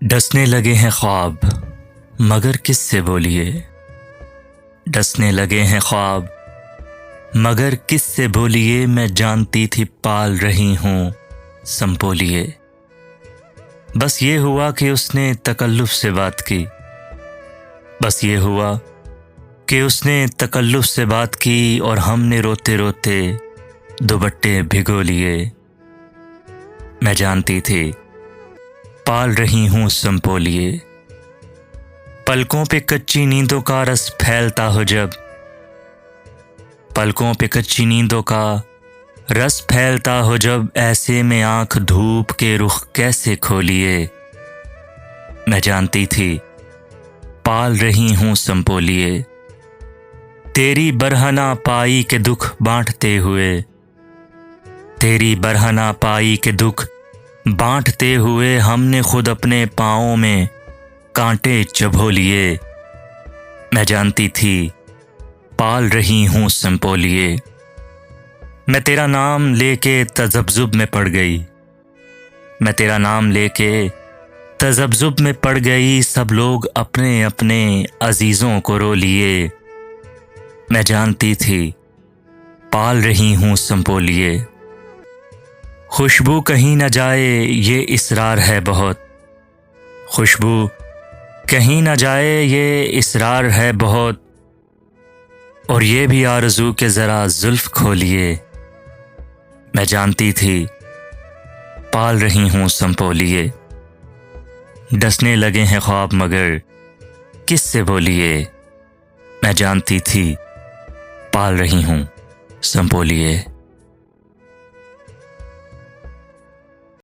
डसने लगे हैं ख्वाब मगर किससे बोलिए। डसने लगे हैं ख्वाब मगर किससे बोलिए। मैं जानती थी पाल रही हूँ संपोलिए। बस ये हुआ कि उसने तकल्लुफ़ से बात की। बस ये हुआ कि उसने तकल्लुफ़ से बात की और हमने रोते रोते दुपट्टे भिगो लिए। मैं जानती थी पाल रही हूँ संपोलिए। पलकों पे कच्ची नींदों का रस फैलता हो जब, पलकों पे कच्ची नींदों का रस फैलता हो जब, ऐसे में आंख धूप के रुख कैसे खोलिए। मैं जानती थी पाल रही हूँ संपोलिए। तेरी बरहना पाई के दुख बांटते हुए, तेरी बरहना पाई के दुख बांटते हुए, हमने खुद अपने पाँवों में कांटे चबो लिए। मैं जानती थी पाल रही हूँ संपोलिए। मैं तेरा नाम लेके तज़ब्ज़ुब में पड़ गई। मैं तेरा नाम लेके तज़ब्ज़ुब में पड़ गई। सब लोग अपने अपने अजीज़ों को रो लिए। मैं जानती थी पाल रही हूँ संपोलिए। खुशबू कहीं न जाए ये इसरार है बहुत, खुशबू कहीं न जाए ये इसरार है बहुत, और ये भी आरज़ू के ज़रा ज़ुल्फ़ खोलिए। मैं जानती थी पाल रही हूँ संपोलिए। डसने लगे हैं ख्वाब मगर किससे बोलिए। मैं जानती थी पाल रही हूँ संपोलिए।